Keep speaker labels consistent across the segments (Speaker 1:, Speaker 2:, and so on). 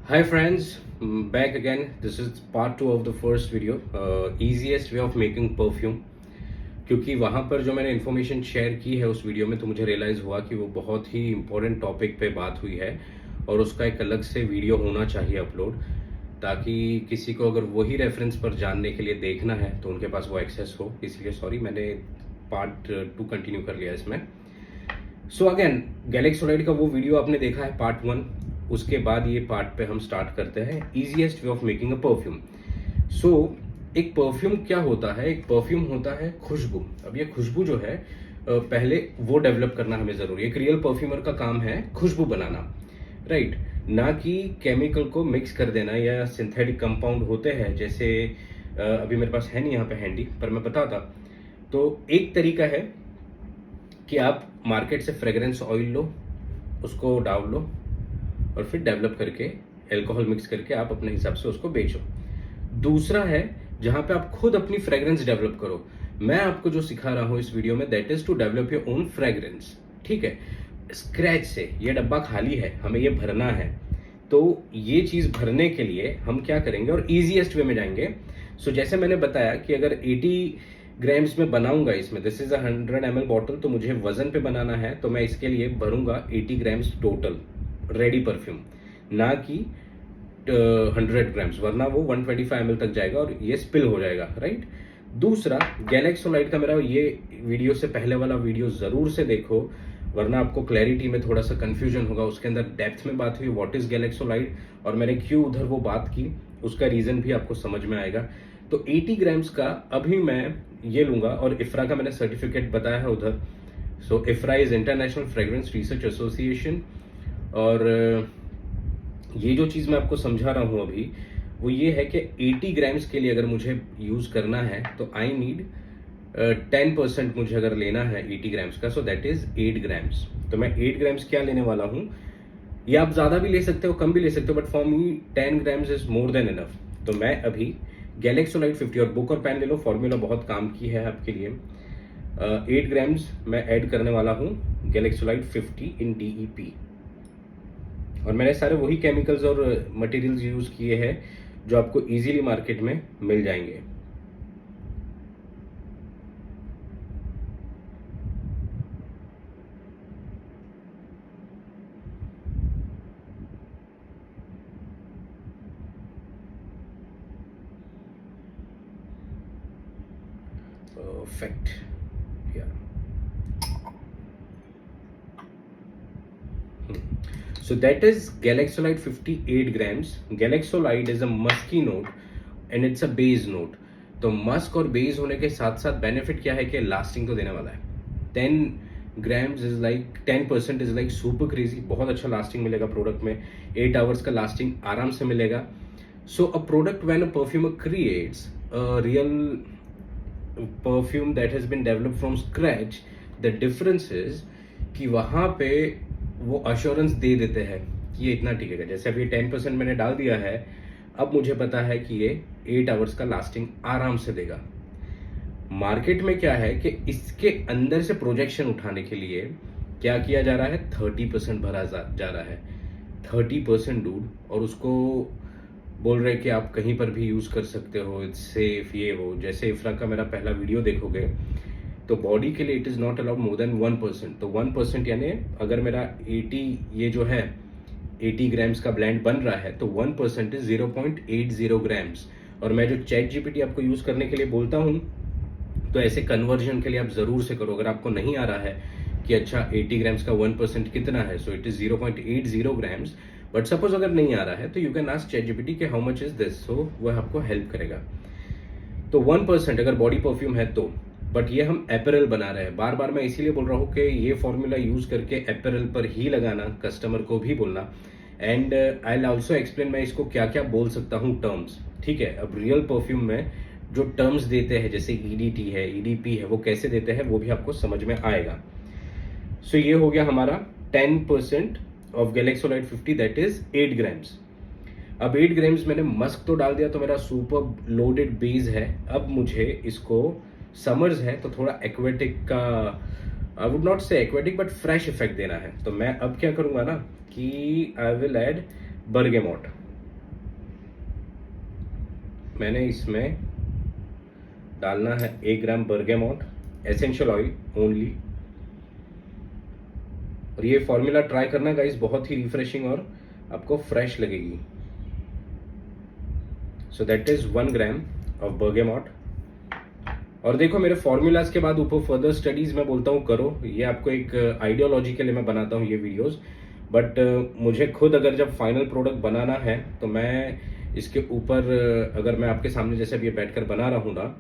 Speaker 1: Hi friends, back again. This is part 2 of the first video, easiest way of making perfume. क्योंकि वहाँ पर जो मैंने information share की है उस वीडियो में तो मुझे रियलाइज़ हुआ कि वो बहुत ही इम्पोर्टेंट टॉपिक पे बात हुई है और उसका एक अलग से वीडियो होना चाहिए अपलोड, ताकि किसी को अगर वही रेफरेंस पर जानने के लिए देखना है तो उनके पास वो एक्सेस हो। इसलिए सॉरी, मैंने पार्ट 2 कंटिन्यू कर लिया इसमें। सो अगेन, गैलेक्सोलाइड का वो वीडियो आपने देखा है पार्ट 1। उसके बाद ये पार्ट पे हम स्टार्ट करते हैं easiest way of making a perfume. So एक परफ्यूम क्या होता है? एक परफ्यूम होता है खुशबू। अब ये खुशबू जो है पहले वो डेवलप करना हमें जरूरी है। एक रियल परफ्यूमर का काम है खुशबू बनाना, राइट? ना कि केमिकल को मिक्स कर देना या सिंथेटिक कंपाउंड होते हैं जैसे अभी मेरे पास है नहीं यहाँ पे हैंडी, पर मैं बताता। तो एक तरीका है कि आप मार्केट से फ्रेग्रेंस ऑयल लो, उसको डाल लो और फिर डेवलप करके अल्कोहल मिक्स करके आप अपने हिसाब से उसको बेचो। दूसरा है जहां पे आप खुद अपनी फ्रेग्रेंस डेवलप करो। मैं आपको जो सिखा रहा हूं इस वीडियो में, that is to develop your own fragrance. ठीक है, स्क्रैच से। ये डब्बा खाली है, हमें ये भरना है। तो ये चीज भरने के लिए हम क्या करेंगे और इजीएस्ट वे में जाएंगे। सो जैसे मैंने बताया कि अगर 80 ग्राम्स में बनाऊंगा, इसमें दिस इज 100 ml बॉटल, तो मुझे वजन पे बनाना है तो मैं इसके लिए भरूंगा 80 ग्राम्स टोटल रेडी परफ्यूम, ना कि 100 ग्राम्स, वरना वो 125 ml तक जाएगा और ये स्पिल हो जाएगा, राइट? दूसरा, गैलेक्सोलाइड का मेरा ये वीडियो से पहले वाला वीडियो जरूर से देखो, वरना आपको क्लैरिटी में थोड़ा सा कंफ्यूजन होगा। उसके अंदर डेप्थ में बात हुई व्हाट इज गैलेक्सोलाइड और मैंने क्यों उधर वो बात की, उसका रीजन भी आपको समझ में आएगा। तो 80 ग्राम्स का अभी मैं ये लूंगा और इफ्रा का मैंने सर्टिफिकेट बताया है उधर। So IFRA is international fragrance research association. और ये जो चीज मैं आपको समझा रहा हूं अभी वो ये है कि 80 ग्राम्स के लिए अगर मुझे यूज करना है तो आई नीड 10% मुझे अगर लेना है 80 ग्राम्स का, सो दैट इज 8 ग्राम्स। तो मैं 8 ग्राम्स क्या लेने वाला हूं, ये आप ज्यादा भी ले सकते हो कम भी ले सकते हो, but for me 10 grams is more than enough. तो मैं अभी गैलेक्सोलाइड 50, और बुक और पेन ले लो, फॉर्मूला बहुत काम की है आपके लिए। 8 ग्राम्स मैं ऐड करने वाला हूं गैलेक्सोलाइड 50 इन DEP। और मैंने सारे वही केमिकल्स और मटेरियल्स यूज किए हैं जो आपको इजीली मार्केट में मिल जाएंगे। Perfect. Yeah. So that is Galaxolide 58 grams. Galaxolide is a musky note and it's a base note. तो मस्क और बेस होने के साथ साथ बेनिफिट क्या है कि लास्टिंग तो देने वाला है। 10 grams is like 10% is like super crazy, बहुत अच्छा लास्टिंग मिलेगा प्रोडक्ट में। 8 आवर्स का लास्टिंग आराम से मिलेगा। So a product when a perfumer creates a real perfume that has been developed from scratch, the difference is कि वहां पे वो अश्योरेंस दे देते हैं कि ये इतना टिकेगा। जैसे अभी 10% मैंने डाल दिया है, अब मुझे पता है कि ये 8 आवर्स का लास्टिंग आराम से देगा। मार्केट में क्या है कि इसके अंदर से प्रोजेक्शन उठाने के लिए क्या किया जा रहा है, 30% भरा जा रहा है। 30% डूड, और उसको बोल रहे कि आप कहीं पर भी यूज कर सकते हो, इट्स सेफ, ये वो। जैसे इफ्रा का मेरा पहला वीडियो देखोगे तो बॉडी के लिए it is not allowed more than 1%। तो 1% यानी अगर मेरा 80 ये जो है 80 ग्राम्स का ब्लेंड बन रहा है तो 1% इज 0.80 ग्राम्स। और मैं जो चैट जीपीटी आपको यूज करने के लिए बोलता हूँ, तो ऐसे कन्वर्जन के लिए आप जरूर से करो। अगर आपको नहीं आ रहा है कि अच्छा 80 ग्राम्स का 1% कितना है, so it is 0.80 grams. But suppose अगर नहीं आ रहा है तो you can ask chat GPT कि हाउ मच इज दिस, सो वह आपको हेल्प करेगा। तो 1% अगर बॉडी परफ्यूम है तो, बट ये हम एपरल बना रहे हैं। बार बार मैं इसीलिए बोल रहा हूँ कि ये फॉर्मूला यूज करके एपरल पर ही लगाना, कस्टमर को भी बोलना। एंड आई ऑल्सो एक्सप्लेन मैं इसको क्या क्या बोल सकता हूँ टर्म्स। ठीक है, अब रियल परफ्यूम में जो टर्म्स देते हैं जैसे EDT है, EDP है, वो कैसे देते हैं वो भी आपको समझ में आएगा। सो ये हो गया हमारा 10% of Galaxolide 50, that is 8 grams. अब 8 ग्राम्स मैंने मस्क तो डाल दिया, तो मेरा सुपर लोडेड बेस है। अब मुझे इसको, समर्स है तो थोड़ा एक्वेटिक का, आई वुड नॉट से एक्वेटिक बट फ्रेश इफेक्ट देना है। तो मैं अब क्या करूंगा ना कि आई विल ऐड बर्गेमोट। मैंने इसमें डालना है 1 ग्राम बर्गेमोट एसेंशियल ऑयल ओनली। और ये फॉर्मूला ट्राई करना गाइस, बहुत ही रिफ्रेशिंग और आपको फ्रेश लगेगी। So that is 1 gram of bergamot. और देखो मेरे फॉर्मूलाज के बाद ऊपर फर्दर स्टडीज मैं बोलता हूँ करो, ये आपको एक आइडियोलॉजी के लिए मैं बनाता हूँ ये वीडियोस, बट मुझे खुद अगर जब फाइनल प्रोडक्ट बनाना है तो मैं इसके ऊपर अगर मैं आपके सामने जैसे अभी बैठकर बना रहा हूँ ना,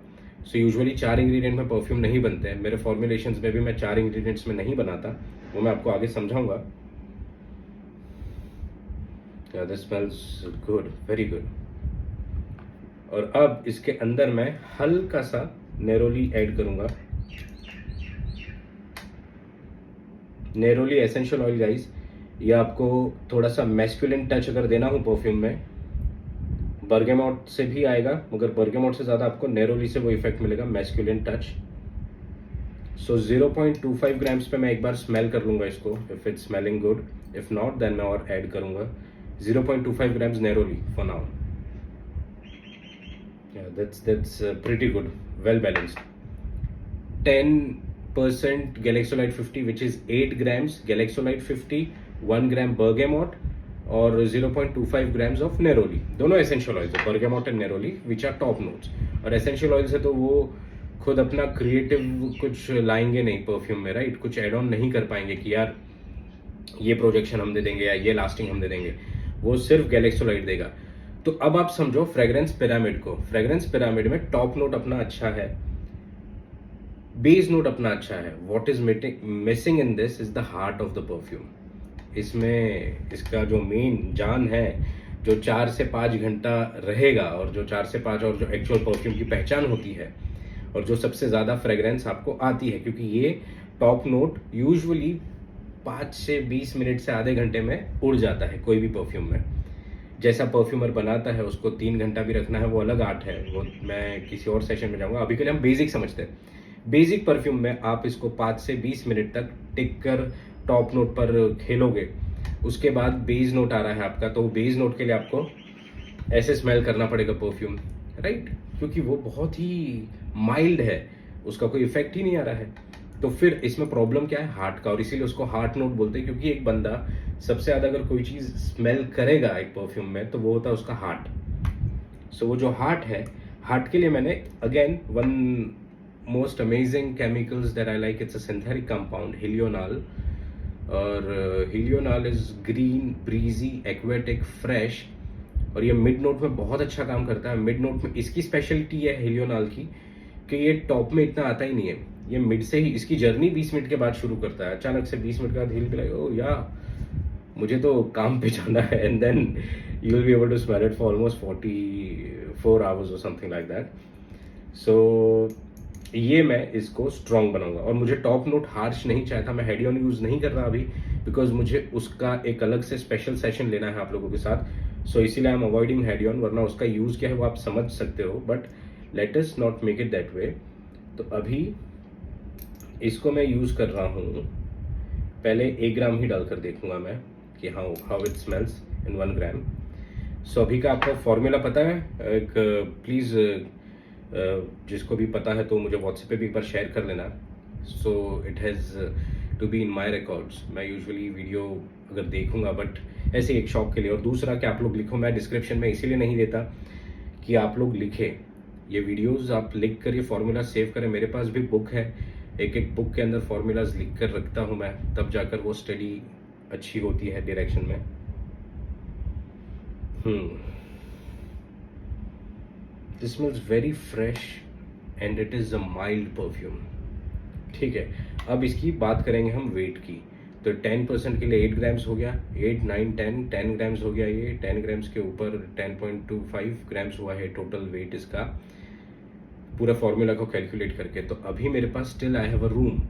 Speaker 1: सो यूजुअली 4 इंग्रेडिएंट में परफ्यूम नहीं बनते हैं। मेरे फॉर्मुलेशंस में भी मैं 4 इंग्रेडिएंट्स में नहीं बनाता, वो मैं आपको आगे समझाऊंगा। This smells good, very good. और अब इसके अंदर मैं हल्का सा नेरोली ऐड करूंगा। नेरोली एसेंशियल ऑयल गाइस, ये आपको थोड़ा सा मैस्कुलिन टच अगर देना हो परफ्यूम में, बर्गेमोट से भी आएगा, मगर बर्गेमोट से ज़्यादा आपको नेरोली से वो इफेक्ट मिलेगा, मैस्कुलिन टच। सो 0.25 ग्राम्स पे मैं एक बार स्मेल कर लूँगा इसको, if it's smelling good, if not then मैं और ऐड करूँगा 0.25 grams neroli for now. that's pretty good, well balanced। 10% Galaxolide 50 which is 8 grams Galaxolide 50, 1 gram bergamot और 0.25 grams of neroli, दोनों एसेंशियल ऑयल है, bergamot and neroli which are top notes। और essential oil से तो वो खुद अपना क्रिएटिव कुछ लाएंगे नहीं परफ्यूम में, राइट, कुछ एड ऑन नहीं कर पाएंगे कि यार ये प्रोजेक्शन हम दे देंगे या ये लास्टिंग हम दे देंगे, वो सिर्फ गैलेक्सोलाइड देगा। तो अब आप समझो फ्रेग्रेंस पिरामिड को। फ्रेग्रेंस पिरामिड में टॉप नोट अपना अच्छा है, बेस नोट अपना अच्छा है। What is missing in this is the heart of the perfume. इसमें इसका जो मेन जान है, जो 4 से 5 घंटा रहेगा, और जो 4 से 5 और जो एक्चुअल परफ्यूम की पहचान होती है, और जो सबसे ज़्यादा फ्रेग्रेंस आपको आती है, क्योंकि ये टॉप नोट यूजुअली 5 से 20 मिनट से आधे घंटे में उड़ जाता है कोई भी परफ्यूम में। जैसा परफ्यूमर बनाता है उसको 3 घंटा भी रखना है, वो अलग आर्ट है, वो मैं किसी और सेशन में जाऊंगा। अभी के लिए हम बेसिक समझते हैं। बेसिक परफ्यूम में आप इसको 5 से 20 मिनट तक टिक कर टॉप नोट पर खेलोगे, उसके बाद बेस नोट आ रहा है आपका, तो बेस नोट के लिए आपको ऐसे स्मेल करना पड़ेगा परफ्यूम, राइट, क्योंकि वो बहुत ही माइल्ड है, उसका कोई इफेक्ट ही नहीं आ रहा है। तो फिर इसमें प्रॉब्लम क्या है, हार्ट का, और इसीलिए उसको हार्ट नोट बोलते हैं, क्योंकि एक बंदा सबसे ज़्यादा अगर कोई चीज़ स्मेल करेगा एक परफ्यूम में तो वो होता है उसका हार्ट। सो वो जो हार्ट है, हार्ट के लिए मैंने again one most amazing chemicals that I like, it's a synthetic compound, helional. और helional is green, breezy, aquatic, fresh, और ये मिड नोट में बहुत अच्छा काम करता है। मिड नोट में इसकी स्पेशलिटी है हिलियोनाल की कि ये टॉप में इतना आता ही नहीं है, ये मिड से ही इसकी जर्नी 20 मिनट के बाद शुरू करता है। अचानक से 20 मिनट के बाद हिल भी लाइक ओ या मुझे तो काम पे जाना है, and then you will be able to smell it for almost 44 hours और समथिंग लाइक दैट। सो ये मैं इसको स्ट्रॉन्ग बनाऊंगा। और मुझे टॉप नोट हार्श नहीं चाहता, मैं हेडियन यूज नहीं कर रहा अभी, बिकॉज मुझे उसका एक अलग से स्पेशल सेशन लेना है आप लोगों के साथ। सो इसीलिए आई एम अवॉइडिंग हेडियन, वरना उसका यूज क्या है वो आप समझ सकते हो, but let us not make it that way. तो अभी इसको मैं यूज कर रहा हूँ, पहले 1 ग्राम ही डालकर देखूंगा मैं कि हाउ इट स्मेल्स इन 1 ग्राम। सो अभी का आपको फॉर्मूला पता है, एक प्लीज़ जिसको भी पता है तो मुझे व्हाट्सएप पे भी एक बार शेयर कर लेना। So it has to be in my records. मैं यूजुअली वीडियो अगर देखूंगा बट ऐसे एक शौक के लिए, और दूसरा कि आप लोग लिखो। मैं डिस्क्रिप्शन में इसीलिए नहीं देता कि आप लोग लिखें, ये वीडियोज़ आप लिख कर ये फार्मूला सेव करें। मेरे पास भी बुक है, एक एक बुक के अंदर फार्मूलाज लिख कर रखता हूँ मैं, तब जाकर वो स्टडी अच्छी होती है डायरेक्शन में। This smells very fresh and it is a mild perfume. ठीक है, अब इसकी बात करेंगे हम वेट की। तो 10% के लिए 8 ग्राम्स हो गया, 8, 9, 10 ग्राम्स हो गया। ये 10 ग्राम्स के ऊपर 10.25 ग्राम्स हुआ है टोटल वेट इसका, पूरा फॉर्मूला को कैलकुलेट करके। तो अभी मेरे पास still I have a room.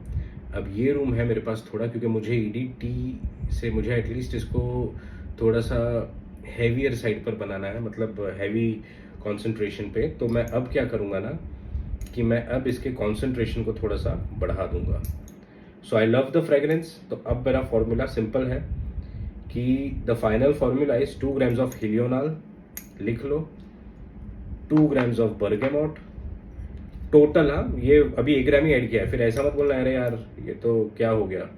Speaker 1: अब ये रूम है मेरे पास थोड़ा, क्योंकि मुझे ईडीटी से मुझे एटलीस्ट इसको थोड़ा सा हैवियर साइड पर बनाना है, मतलब हैवी कॉन्सेंट्रेशन पे। तो मैं अब क्या करूँगा ना कि मैं अब इसके कॉन्सेंट्रेशन को थोड़ा सा बढ़ा दूंगा। So I love the fragrance. तो अब मेरा फॉर्मूला सिंपल है कि the final formula is 2 grams of helional, लिख लो, 2 ग्राम्स ऑफ बर्गेमोट टोटल। हाँ, ये अभी 1 ग्राम ही ऐड किया है, फिर ऐसा मत बोलना अरे यार ये तो क्या हो गया।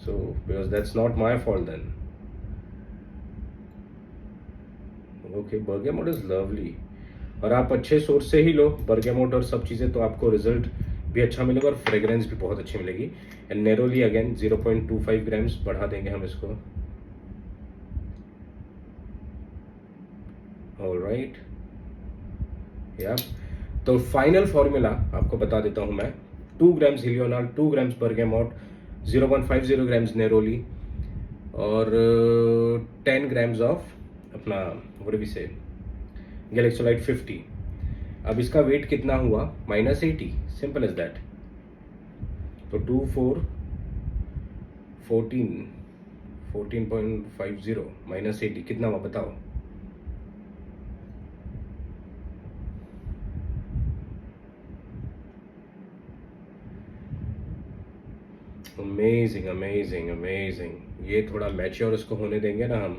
Speaker 1: So because that's not my fault then. Okay, bergamot is lovely, और आप अच्छे सोर्स से ही लो बर्गेमोट और सब चीज़ें, तो आपको रिजल्ट भी अच्छा मिलेगा और फ्रेग्रेंस भी बहुत अच्छी मिलेगी। एंड नेरोली अगेन 0.25 ग्राम्स बढ़ा देंगे हम इसको। ऑलराइट या, तो फाइनल फॉर्मूला आपको बता देता हूं मैं। 2 ग्राम्स हिलियोनाल, 2 ग्राम्स बर्गेमोट, 0.50 ग्राम्स नेरोली और 10 ग्राम्स ऑफ अपना व्हाट डू वी से गैलेक्सोलाइट 50। अब इसका वेट कितना हुआ? -80, सिंपल एज दैट। तो 2 4 14 14.50 -80 कितना हुआ बताओ? Amazing amazing amazing. ये थोड़ा मैच्योर इसको होने देंगे ना हम,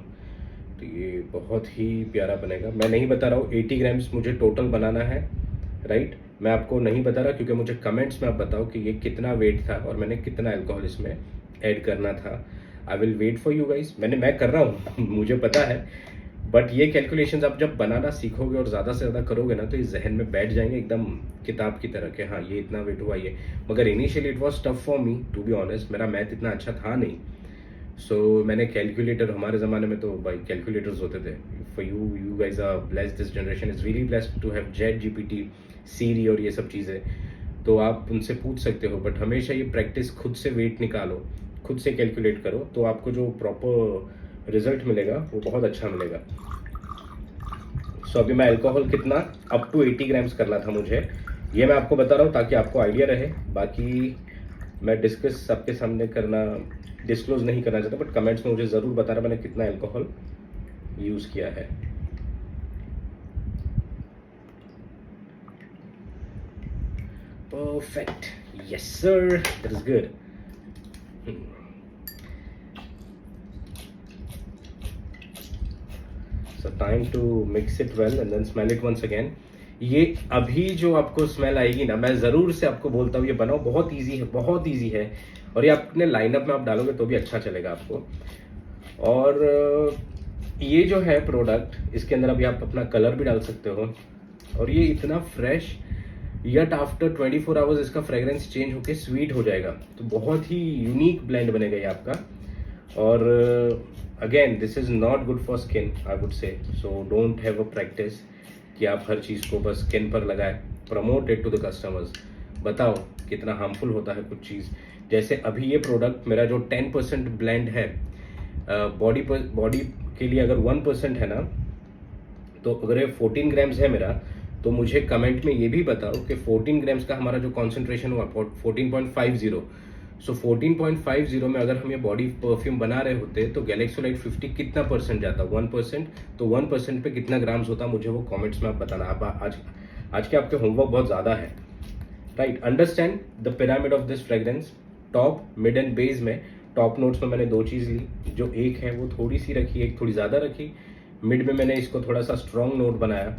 Speaker 1: तो ये बहुत ही प्यारा बनेगा। मैं नहीं बता रहा हूँ 80 ग्राम्स मुझे टोटल बनाना है, राइट? मैं आपको नहीं बता रहा क्योंकि मुझे कमेंट्स में आप बताओ कि ये कितना वेट था और मैंने कितना अल्कोहल इसमें ऐड करना था। I will wait for you guys. मैं कर रहा हूँ मुझे पता है, बट ये कैलकुलेशंस आप जब बनाना सीखोगे और ज़्यादा से ज़्यादा करोगे ना, तो ये जहन में बैठ जाएंगे एकदम किताब की तरह के हाँ ये इतना वेट हुआ ये। मगर initially it was tough for me to be honest, मेरा मैथ इतना अच्छा था नहीं। सो मैंने कैलकुलेटर, हमारे ज़माने में तो भाई कैलकुलेटर्स होते थे। For you guys are blessed, this generation is really blessed to have chat GPT, Siri और ये सब चीज़ें, तो आप उनसे पूछ सकते हो। बट हमेशा ये प्रैक्टिस, खुद से वेट निकालो, खुद से कैलकुलेट करो, तो आपको जो प्रॉपर रिजल्ट मिलेगा वो बहुत अच्छा मिलेगा। सो अभी मैं अल्कोहल कितना अप टू 80 ग्राम्स करना था मुझे, ये मैं आपको बता रहा हूँ ताकि आपको आइडिया रहे। बाकी मैं डिस्कस सबके सामने करना, डिस्क्लोज नहीं करना चाहता, बट कमेंट्स में मुझे ज़रूर बता रहा मैंने कितना अल्कोहल यूज़ किया है। Perfect, yes sir, that is good. So time to mix it well and then smell it once again। ये अभी जो आपको स्मेल आएगी ना, मैं ज़रूर से आपको बोलता हूँ ये बनाओ, बहुत इजी है, बहुत इजी है। और ये अपने लाइनअप में आप डालोगे तो भी अच्छा चलेगा आपको। और ये जो है प्रोडक्ट, इसके अंदर अभी आप अपना कलर भी डाल सकते हो। और ये इतना फ्रेश, यट आफ्टर 24 आवर्स इसका फ्रेग्रेंस चेंज होके स्वीट हो जाएगा, तो बहुत ही यूनिक ब्लेंड बनेगा ये आपका। और again this is not good for skin I would say, so don't have a practice कि आप हर चीज़ को बस स्किन पर लगाए। Promote it to the customers, बताओ कितना हार्मफुल होता है कुछ चीज़। जैसे अभी ये प्रोडक्ट मेरा जो 10% ब्लेंड है, बॉडी के लिए अगर 1% है ना, तो अगर ये 14 ग्राम्स है मेरा, तो मुझे कमेंट में ये भी बताओ कि 14 ग्राम्स का हमारा जो कॉन्सेंट्रेशन हुआ 14.50। सो 14.50 में अगर हम ये बॉडी परफ्यूम बना रहे होते तो गैलेक्सोलाइट 50 कितना परसेंट जाता? 1%। तो 1% पे कितना ग्राम्स होता मुझे वो कमेंट्स में आप बताना। आप आज के आपके होमवर्क बहुत ज़्यादा है, right? Understand the pyramid of this fragrance. Top, mid and base में टॉप नोट्स में मैंने 2 चीज़ ली, जो एक है वो थोड़ी सी रखी, एक थोड़ी ज़्यादा रखी। मिड में मैंने इसको थोड़ा सा स्ट्रॉन्ग नोट बनाया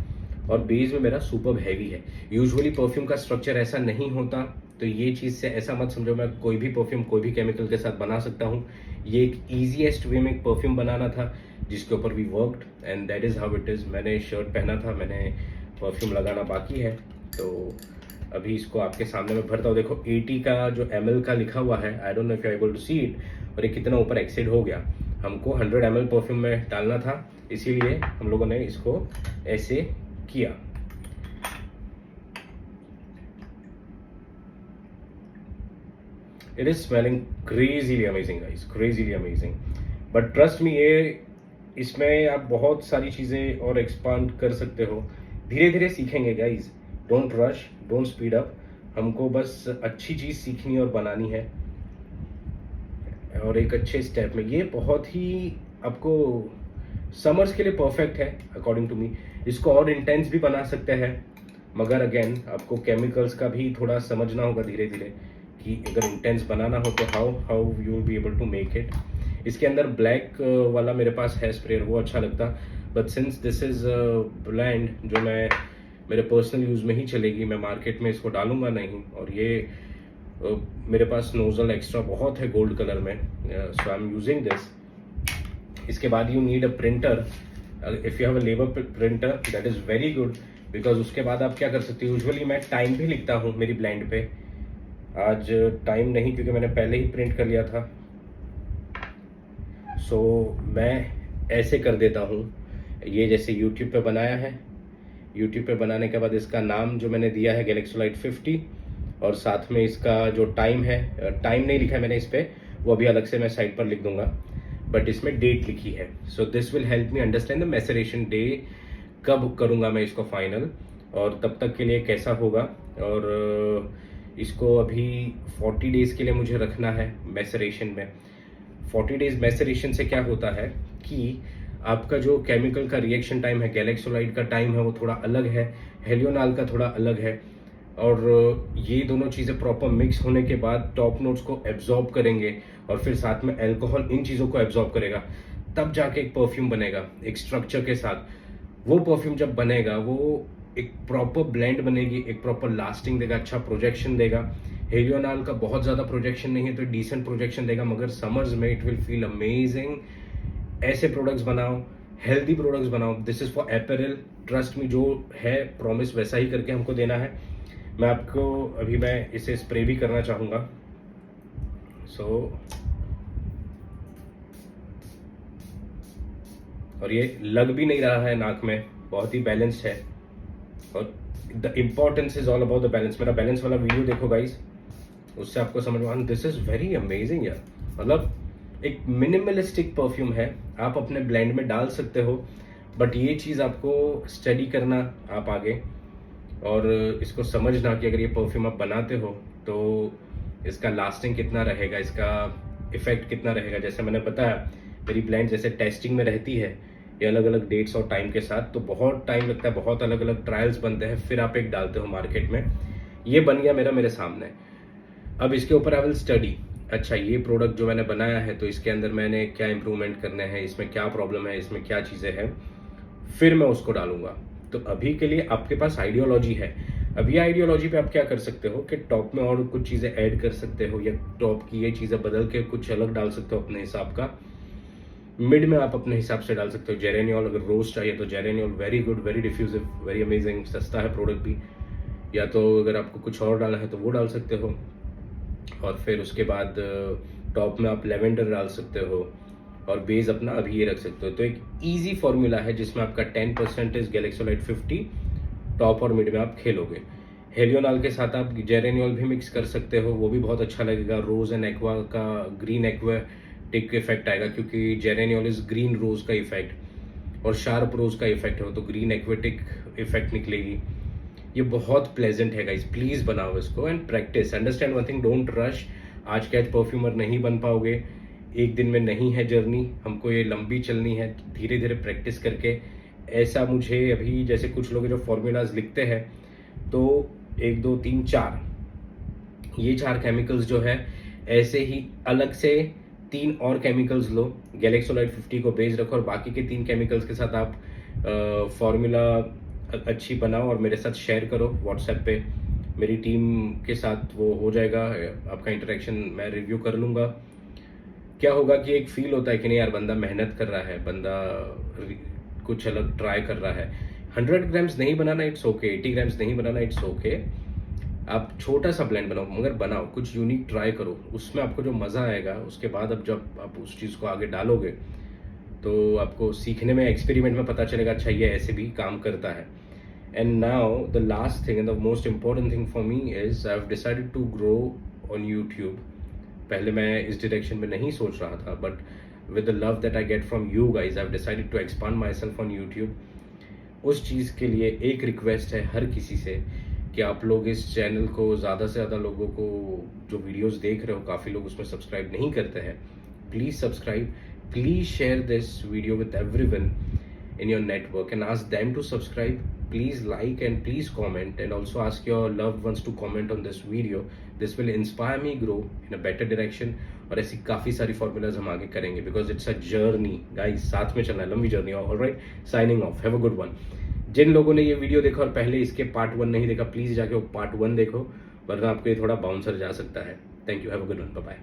Speaker 1: और बेस में मेरा सुपर हैवी है। यूजुअली परफ्यूम का स्ट्रक्चर ऐसा नहीं होता, तो ये चीज़ से ऐसा मत समझो मैं कोई भी परफ्यूम कोई भी केमिकल के साथ बना सकता हूँ। ये एक ईजीएस्ट वे में एक परफ्यूम बनाना था जिसके ऊपर we worked and that is how it is. मैंने शर्ट पहना था, मैंने परफ्यूम लगाना बाकी है, तो अभी इसको आपके सामने में भरता हूँ। देखो 80 का जो ml का लिखा हुआ है, I don't know if you are able to see it, और ये कितना ऊपर एक्सीड हो गया। हमको 100 ml परफ्यूम में डालना था, इसीलिए हम लोगों ने इसको ऐसे किया। It is smelling crazily amazing guys, crazily amazing। But trust me, ये इसमें आप बहुत सारी चीज़ें और एक्सपांड कर सकते हो, धीरे धीरे सीखेंगे guys. Don't rush, don't speed up, हमको बस अच्छी चीज़ सीखनी और बनानी है, और एक अच्छे स्टेप में। ये बहुत ही आपको समर्स के लिए परफेक्ट है अकॉर्डिंग टू मी। इसको और इंटेंस भी बना सकते हैं, मगर अगेन आपको केमिकल्स का भी थोड़ा समझना होगा धीरे धीरे कि अगर इंटेंस बनाना हो तो how you will be able to make it. इसके अंदर ब्लैक वाला मेरे पास है स्प्रेयर, वो अच्छा लगता, but since this is blend जो मैं मेरे पर्सनल यूज़ में ही चलेगी, मैं मार्केट में इसको डालूंगा नहीं। और ये मेरे पास नोजल एक्स्ट्रा बहुत है गोल्ड कलर में, सो आई एम यूजिंग दिस। इसके बाद you need a printer, if you have a labour printer that is very good, because उसके बाद आप क्या कर सकते हो, यूजुअली मैं टाइम भी लिखता हूँ मेरी ब्लेंड पे, आज टाइम नहीं क्योंकि मैंने पहले ही प्रिंट कर लिया था। सो मैं ऐसे कर देता हूँ, ये जैसे यूट्यूब पे बनाया है, यूट्यूब पे बनाने के बाद इसका नाम जो मैंने दिया है गैलेक्सोलाइट 50, और साथ में इसका जो टाइम है, टाइम नहीं लिखा है मैंने इस पर, वो अभी अलग से मैं साइड पर लिख दूंगा, बट इसमें डेट लिखी है। So this will help me understand the maceration day, कब करूँगा मैं इसको फाइनल, और तब तक के लिए कैसा होगा। और इसको अभी 40 डेज़ के लिए मुझे रखना है मैसरेशन में। 40 डेज मैसरेशन से क्या होता है कि आपका जो केमिकल का रिएक्शन टाइम है, गैलेक्सोलाइट का टाइम है, वो थोड़ा अलग है, हेलियोनाल का थोड़ा अलग है, और ये दोनों चीज़ें प्रॉपर मिक्स होने के बाद टॉप नोट्स को एब्जॉर्ब करेंगे, और फिर साथ में अल्कोहल इन चीज़ों को एब्जॉर्ब करेगा, तब जाके एक परफ्यूम बनेगा एक स्ट्रक्चर के साथ। वो परफ्यूम जब बनेगा, वो एक प्रॉपर ब्लेंड बनेगी, एक प्रॉपर लास्टिंग देगा, अच्छा प्रोजेक्शन देगा। हेलियोनाल का बहुत ज़्यादा प्रोजेक्शन नहीं है तो डिसेंट प्रोजेक्शन देगा, मगर समर्स में इट विल फील अमेजिंग। ऐसे प्रोडक्ट्स बनाओ, हेल्दी प्रोडक्ट्स बनाओ, this is for apparel, trust me, जो है प्रॉमिस वैसा ही करके हमको देना है। मैं आपको अभी मैं इसे स्प्रे भी करना चाहूँगा। और ये लग भी नहीं रहा है नाक में, बहुत ही बैलेंस्ड है, और the importance is all about the balance. मेरा बैलेंस वाला वीडियो देखो गाइस, उससे आपको समझ में, दिस इज वेरी अमेजिंग यार। मतलब एक मिनिमलिस्टिक परफ्यूम है, आप अपने ब्लेंड में डाल सकते हो, बट ये चीज़ आपको स्टडी करना आप आगे, और इसको समझना कि अगर ये परफ्यूम आप बनाते हो तो इसका लास्टिंग कितना रहेगा, इसका इफेक्ट कितना रहेगा। जैसे मैंने बताया, मेरी ब्लेंड जैसे टेस्टिंग में रहती है, ये अलग अलग डेट्स और टाइम के साथ, तो बहुत टाइम लगता है, बहुत अलग अलग ट्रायल्स बनते हैं, फिर आप एक डालते हो मार्केट में। ये बन गया मेरे सामने। अब इसके ऊपर आई विल स्टडी, अच्छा ये प्रोडक्ट जो मैंने बनाया है तो इसके अंदर मैंने क्या इंप्रूवमेंट करने हैं, इसमें क्या प्रॉब्लम है, इसमें क्या चीज़ें हैं, फिर मैं उसको डालूंगा। तो अभी के लिए आपके पास आइडियोलॉजी है। अब ये आइडियोलॉजी पे आप क्या कर सकते हो कि टॉप में और कुछ चीज़ें ऐड कर सकते हो, या टॉप की ये चीज़ें बदल के कुछ अलग डाल सकते हो अपने हिसाब का। मिड में आप अपने हिसाब से डाल सकते हो जेरेनियोल, अगर रोज चाहिए तो geraniol very good, very diffusive, very amazing, सस्ता है प्रोडक्ट भी। या तो अगर आपको कुछ और डालना है तो वो डाल सकते हो। और फिर उसके बाद टॉप में आप लेवेंडर डाल सकते हो, और बेस अपना अभी ये रख सकते हो। तो एक इजी फॉर्मूला है जिसमें आपका 10% गैलेक्सोलाइट 50, टॉप और मिड में आप खेलोगे। हेलियोनाल के साथ आप जेरेनियोल भी मिक्स कर सकते हो, वो भी बहुत अच्छा लगेगा। रोज एंड एक्वा का ग्रीन एक्वाटिक इफेक्ट आएगा, क्योंकि जेरेनियोल इज ग्रीन रोज का इफेक्ट और शार्प रोज का इफेक्ट है, तो ग्रीन एक्वाटिक इफेक्ट निकलेगी। ये बहुत प्लेजेंट है गाइस, प्लीज बनाओ इसको and practice. Understand one thing, don't rush. आज के आज परफ्यूमर नहीं बन पाओगे, एक दिन में नहीं है जर्नी, हमको ये लंबी चलनी है, धीरे धीरे प्रैक्टिस करके। ऐसा मुझे अभी जैसे कुछ लोग जो फॉर्मूलाज लिखते हैं, तो 1 2 3 4 ये 4 केमिकल्स जो है, ऐसे ही अलग से 3 और केमिकल्स लो, गैलेक्सोलाइट 50 को बेस रखो, और बाकी के 3 केमिकल्स के साथ आप फॉर्मूला अच्छी बनाओ और मेरे साथ शेयर करो व्हाट्सएप पे। मेरी टीम के साथ वो हो जाएगा, आपका इंटरेक्शन मैं रिव्यू कर लूँगा। क्या होगा कि एक फील होता है कि नहीं यार, बंदा मेहनत कर रहा है, बंदा कुछ अलग ट्राई कर रहा है। 100 ग्राम्स नहीं बनाना, इट्स ओके, 80 ग्राम्स नहीं बनाना, इट्स ओके। आप छोटा सा ब्लेंड बनाओ, मगर बनाओ, कुछ यूनिक ट्राई करो, उसमें आपको जो मज़ा आएगा, उसके बाद अब जब आप उस चीज़ को आगे डालोगे तो आपको सीखने में, एक्सपेरिमेंट में पता चलेगा, अच्छा ये ऐसे भी काम करता है। And now the last thing and the most important thing for me is I have decided to grow on YouTube. पहले मैं इस डायरेक्शन में नहीं सोच रहा था, but with the love that I get from you guys, I have decided to expand myself on YouTube. उस चीज़ के लिए एक रिक्वेस्ट है हर किसी से कि आप लोग इस चैनल को ज़्यादा से ज़्यादा लोगों को, जो वीडियोस देख रहे हो, काफ़ी लोग उसमें सब्सक्राइब नहीं करते हैं, please subscribe, please share this video with everyone in your network and ask them to subscribe. Please like and please comment, and also ask your loved ones to comment on this video. This will inspire me grow in a better direction, और ऐसी काफ़ी सारी formulas हम आगे करेंगे, because it's a journey guys, साथ में चलना है, लंबी journey. Alright, signing off, have a good one. जिन लोगों ने ये वीडियो देखा और पहले इसके पार्ट 1 नहीं देखा, प्लीज़ जाके वो पार्ट 1 देखो, वरना आपको ये थोड़ा बाउंसर जा सकता है। Thank you, have a good one, bye bye.